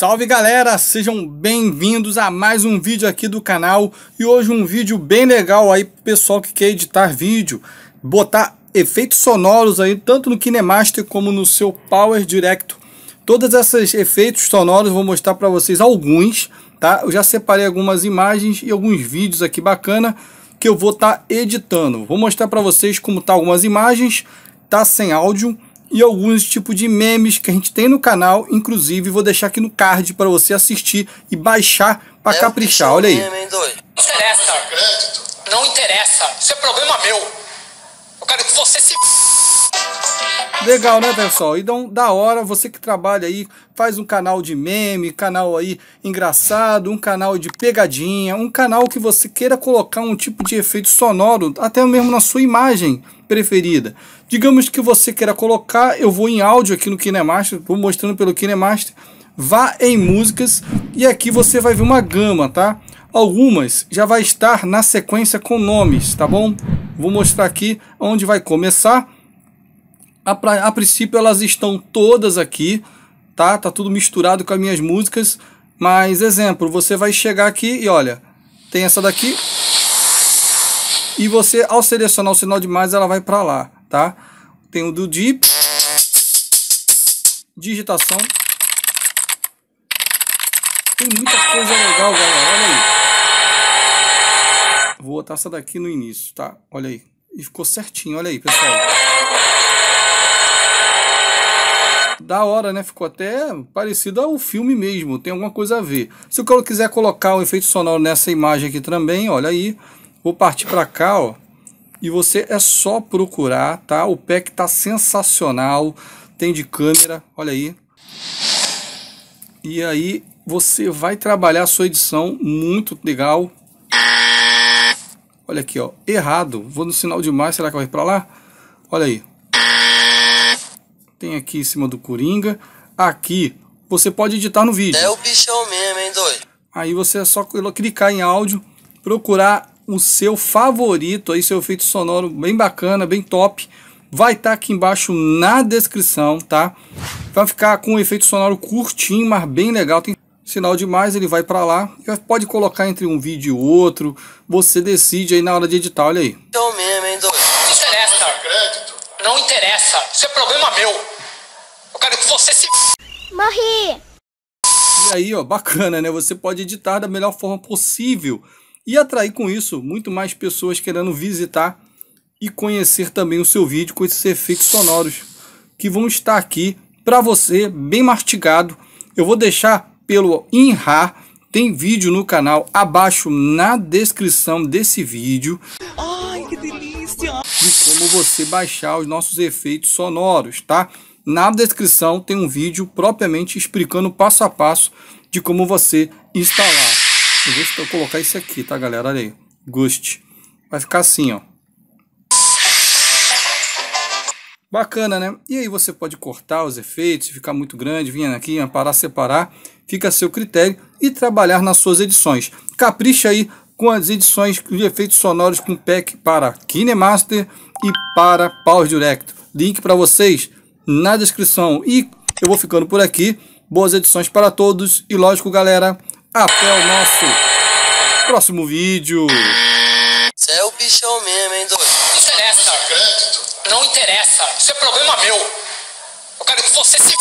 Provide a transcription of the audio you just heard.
Salve galera, sejam bem-vindos a mais um vídeo aqui do canal. E hoje um vídeo bem legal aí pro pessoal que quer editar vídeo, botar efeitos sonoros aí tanto no KineMaster como no seu Power Director. Todos esses efeitos sonoros vou mostrar para vocês alguns, tá? Eu já separei algumas imagens e alguns vídeos aqui bacana que eu vou estar editando. Vou mostrar para vocês como tá algumas imagens, tá sem áudio, e alguns tipos de memes que a gente tem no canal. Inclusive vou deixar aqui no card para você assistir e baixar para caprichar. Olha aí. Não interessa. Não interessa. Isso é problema meu. Eu quero que você se... Legal, né, pessoal? Então, da hora, você que trabalha aí, faz um canal de meme, canal aí engraçado, um canal de pegadinha, um canal que você queira colocar um tipo de efeito sonoro, até mesmo na sua imagem preferida. Digamos que você queira colocar, eu vou em áudio aqui no KineMaster, vou mostrando pelo KineMaster, vá em músicas e aqui você vai ver uma gama, tá? Algumas já vai estar na sequência com nomes, tá bom? Vou mostrar aqui onde vai começar. A princípio elas estão todas aqui, tá? Tá tudo misturado com as minhas músicas, mas exemplo, você vai chegar aqui e olha, tem essa daqui. E você, ao selecionar o sinal de mais, ela vai para lá, tá? Tem o do Deep, digitação. Tem muita coisa legal, galera, olha aí. Vou botar essa daqui no início, tá? Olha aí. E ficou certinho, olha aí, pessoal. Da hora, né? Ficou até parecido ao filme mesmo, tem alguma coisa a ver. Se eu quiser colocar um efeito sonoro nessa imagem aqui também, olha aí. Vou partir para cá, ó. E você é só procurar, tá? O pack tá sensacional. Tem de câmera, olha aí. E aí você vai trabalhar a sua edição muito legal. Olha aqui, ó. Errado. Vou no sinal de mais, será que vai para lá? Olha aí. Tem aqui em cima do Coringa. Aqui você pode editar no vídeo. É o bichão mesmo, hein, doido? Aí você é só clicar em áudio, procurar o seu favorito, aí seu efeito sonoro bem bacana, bem top. Vai estar aqui embaixo na descrição, tá? Vai ficar com um efeito sonoro curtinho, mas bem legal. Tem sinal de mais, ele vai para lá. Pode colocar entre um vídeo e outro. Você decide aí na hora de editar, olha aí. Bichão mesmo, hein, doido? Não interessa. Não interessa. Isso é problema meu. Eu quero que você se... Morri! E aí, ó, bacana, né? Você pode editar da melhor forma possível e atrair com isso muito mais pessoas querendo visitar e conhecer também o seu vídeo com esses efeitos sonoros que vão estar aqui para você, bem mastigado. Eu vou deixar pelo InRAR, tem vídeo no canal abaixo na descrição desse vídeo. Ai, que delícia! De como você baixar os nossos efeitos sonoros, tá? Na descrição tem um vídeo propriamente explicando passo a passo de como você instalar. Eu vou colocar isso aqui, tá, galera? Olha aí. Ghost. Vai ficar assim, ó. Bacana, né? E aí você pode cortar os efeitos, se ficar muito grande, vir aqui, parar, separar. Fica a seu critério e trabalhar nas suas edições. Capricha aí com as edições de efeitos sonoros com pack para KineMaster e para Power Director. Link para vocês na descrição. E eu vou ficando por aqui. Boas edições para todos. E lógico, galera, até o nosso próximo vídeo. Você é o bichão mesmo, hein, doido? Não interessa. Não interessa. Isso é problema meu. Eu quero que você se...